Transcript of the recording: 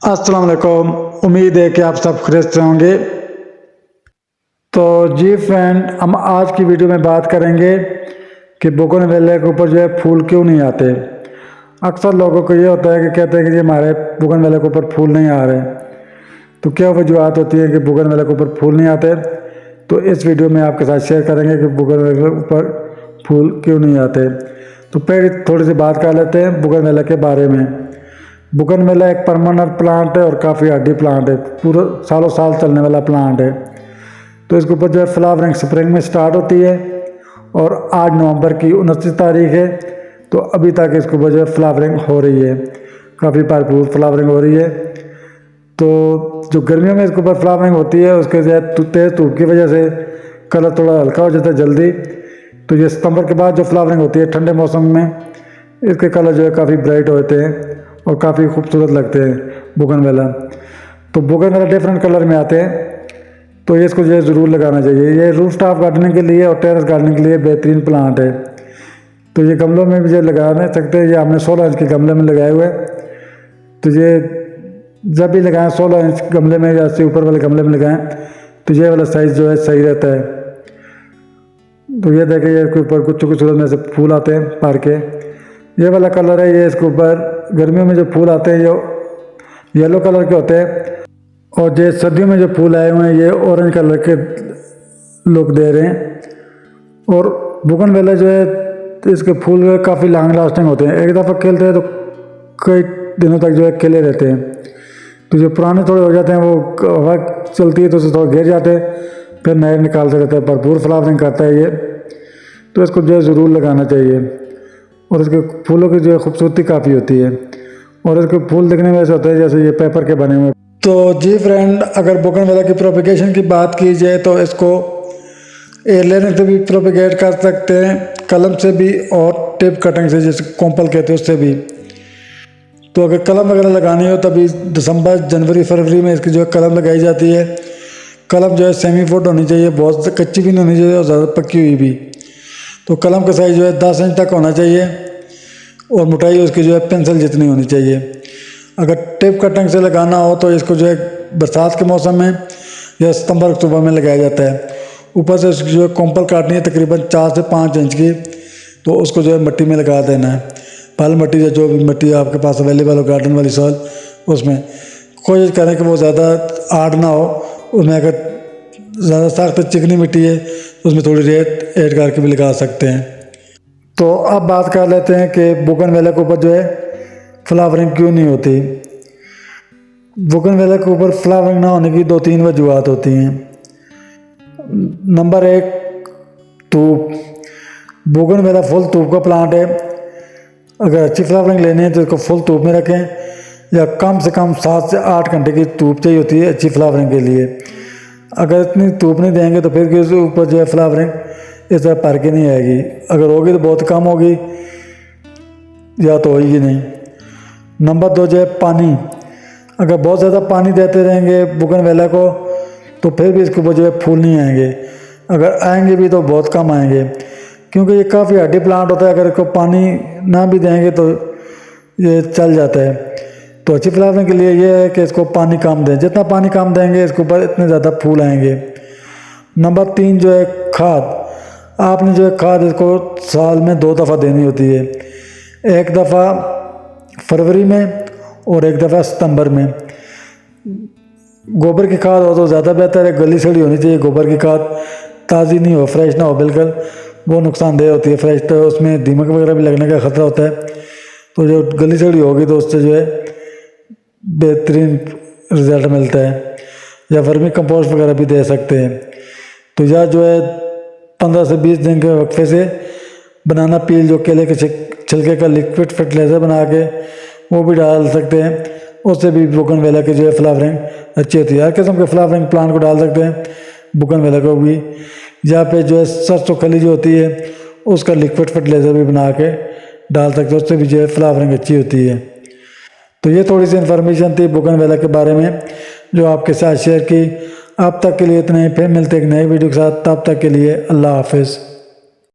अस्सलाम वालेकुम। उम्मीद है कि आप सब खैरियत से होंगे। तो जी फ्रेंड, हम आज की वीडियो में बात करेंगे कि बोगनवेलिया के ऊपर जो है फूल क्यों नहीं आते। अक्सर लोगों को ये होता है कि कहते हैं कि जी हमारे बोगनवेलिया के ऊपर फूल नहीं आ रहे, तो क्या वजूहत होती है कि बोगनवेलिया के ऊपर फूल नहीं आते। तो इस वीडियो में आपके साथ शेयर करेंगे कि बोगनवेलिया के ऊपर फूल क्यों नहीं आते। तो पहले थोड़ी सी बात कर लेते हैं बोगनवेलिया के बारे में। बोगनवेलिया एक परमानेंट प्लांट है और काफ़ी हार्डी प्लांट है, पूरा सालों साल चलने वाला प्लांट है। तो इसके ऊपर जो है फ्लावरिंग स्प्रिंग में स्टार्ट होती है और 8 नवंबर की 29 तारीख है। तो अभी तक इसके ऊपर जो है फ्लावरिंग हो रही है, काफ़ी भरपूर फ्लावरिंग हो रही है। तो जो गर्मियों में इसके ऊपर फ्लावरिंग होती है उसके जो है तेज़ धूप की वजह से कलर थोड़ा हल्का हो जाता है जल्दी। तो ये सितंबर के बाद जो फ्लावरिंग होती है ठंडे मौसम में, इसके कलर जो है काफ़ी ब्राइट होते हैं और काफ़ी खूबसूरत लगते हैं बोगनवेलिया। तो बोगनवेलिया डिफरेंट कलर में आते हैं, तो ये इसको जो है ज़रूर लगाना चाहिए। ये रूफ टॉप गार्डनिंग के लिए और टेरेस गार्डनिंग के लिए बेहतरीन प्लांट है। तो ये गमलों में भी जो लगा नहीं सकते, ये हमने 16 इंच के गमले में लगाए हुए हैं। तो ये जब भी लगाएं 16 इंच गमले में या से ऊपर वाले गमले में लगाएं तो ये वाला साइज़ जो है सही रहता है। तो ये देखें, ये इसके ऊपर कुछ खूबसूरत में से फूल आते हैं पार के। ये वाला कलर है, ये इसके ऊपर गर्मियों में जो फूल आते हैं ये येलो कलर के होते हैं, और जो सर्दियों में जो फूल आए हुए हैं ये ऑरेंज कलर के लुक दे रहे हैं। और बोगनवेलिया जो है तो इसके फूल काफ़ी लॉन्ग लास्टिंग होते हैं, एक दफ़ा खिलते हैं तो कई दिनों तक जो है खिले रहते हैं। तो जो पुराने थोड़े हो जाते हैं वो हवा चलती है तो उसे थोड़ा गिर जाते हैं, फिर नए निकालते रहते हैं। भरपूर फ्लावरिंग करता है ये, तो इसको जो है ज़रूर लगाना चाहिए। और इसके फूलों की जो है खूबसूरती काफ़ी होती है और इसके फूल दिखने में ऐसे होते हैं जैसे ये पेपर के बने हुए। तो जी फ्रेंड, अगर बोगनवेलिया की प्रोपिगेशन की बात की जाए तो इसको एयर लेने से भी प्रोपिगेट कर सकते हैं, कलम से भी और टिप कटिंग से, जैसे कॉम्पल कहते हैं उससे भी। तो अगर कलम वगैरह लगानी हो तभी दिसंबर जनवरी फरवरी में इसकी जो है कलम लगाई जाती है। कलम जो है सेमी फुट होनी चाहिए, बहुत कच्ची भी नहीं होनी चाहिए और ज़्यादा पक्की हुई भी। तो कलम का साइज़ जो है 10 इंच तक होना चाहिए और मोटाई उसकी जो है पेंसिल जितनी होनी चाहिए। अगर टिप कटिंग से लगाना हो तो इसको जो है बरसात के मौसम में या सितंबर अक्टूबर में लगाया जाता है। ऊपर से उसकी जो है कॉम्पल काटनी है तकरीबन 4 से 5 इंच की, तो उसको जो है मिट्टी में लगा देना है। पहले मट्टी या जो भी मट्टी आपके पास अवेलेबल हो गार्डन वाली सॉइल, उसमें कोशिश करें कि वो ज़्यादा हार्ड ना हो। उसमें अगर ज़्यादा सख्त चिकनी मिट्टी है तो उसमें थोड़ी रेत ऐड करके भी लगा सकते हैं। तो अब बात कर लेते हैं कि बोगनवेलिया के ऊपर जो है फ्लावरिंग क्यों नहीं होती। बोगनवेलिया के ऊपर फ्लावरिंग ना होने की 2-3 वजूहत होती हैं। नंबर 1, धूप। बोगनवेलिया फुल धूप का प्लांट है। अगर अच्छी फ्लावरिंग लेनी है तो इसको फुल धूप में रखें, या कम से कम 7 से 8 घंटे की धूप चाहिए होती है अच्छी फ्लावरिंग के लिए। अगर इतनी धूप नहीं देंगे तो फिर उसके ऊपर जो है फ्लावरिंग इस तरह भर के नहीं आएगी। अगर होगी तो बहुत कम होगी या तो होगी नहीं। नंबर 2 जो है पानी। अगर बहुत ज़्यादा पानी देते रहेंगे बोगनवेलिया को तो फिर भी इसके ऊपर जो है फूल नहीं आएंगे। अगर आएंगे भी तो बहुत कम आएंगे, क्योंकि ये काफ़ी हार्डी प्लांट होता है। अगर इसको पानी ना भी देंगे तो ये चल जाता है। तो अच्छी फ्लावरिंग के लिए ये है कि इसको पानी कम दें, जितना पानी कम देंगे इसके ऊपर इतने ज़्यादा फूल आएंगे। नंबर 3 जो है खाद। आपने जो है खाद इसको साल में 2 दफ़ा देनी होती है, एक दफ़ा फरवरी में और एक दफ़ा सितंबर में। गोबर की खाद हो तो ज़्यादा बेहतर है, गली सड़ी होनी चाहिए गोबर की खाद, ताज़ी नहीं हो, फ्रेश ना हो बिल्कुल, वो नुकसानदेह होती है। फ्रेश तो उसमें दीमक वगैरह भी लगने का ख़तरा होता है। तो जो गली सड़ी होगी तो उससे जो है बेहतरीन रिज़ल्ट मिलता है। या वर्मी कंपोस्ट वगैरह भी दे सकते हैं। तो या जो है 15 से 20 दिन के वक्फे से बनाना पील, जो केले के छिलके का लिक्विड फर्टिलाइज़र बना के वो भी डाल सकते हैं। उससे भी बोगनवेलिया की जो है फ्लावरिंग अच्छी होती है। हर किस्म के फ्लावरिंग प्लांट को डाल सकते हैं, बोगनवेलिया को भी। या पे जो है सरसों खली जो होती है उसका लिक्विड फर्टिलाइज़र भी बना के डाल सकते हैं, उससे भी जो है फ्लावरिंग अच्छी होती है। तो ये थोड़ी सी इन्फॉर्मेशन थी बोगनवेलिया के बारे में जो आपके साथ शेयर की। अब तक के लिए इतना ही, फिर मिलते एक नई वीडियो के साथ। तब तक के लिए अल्लाह हाफिज़।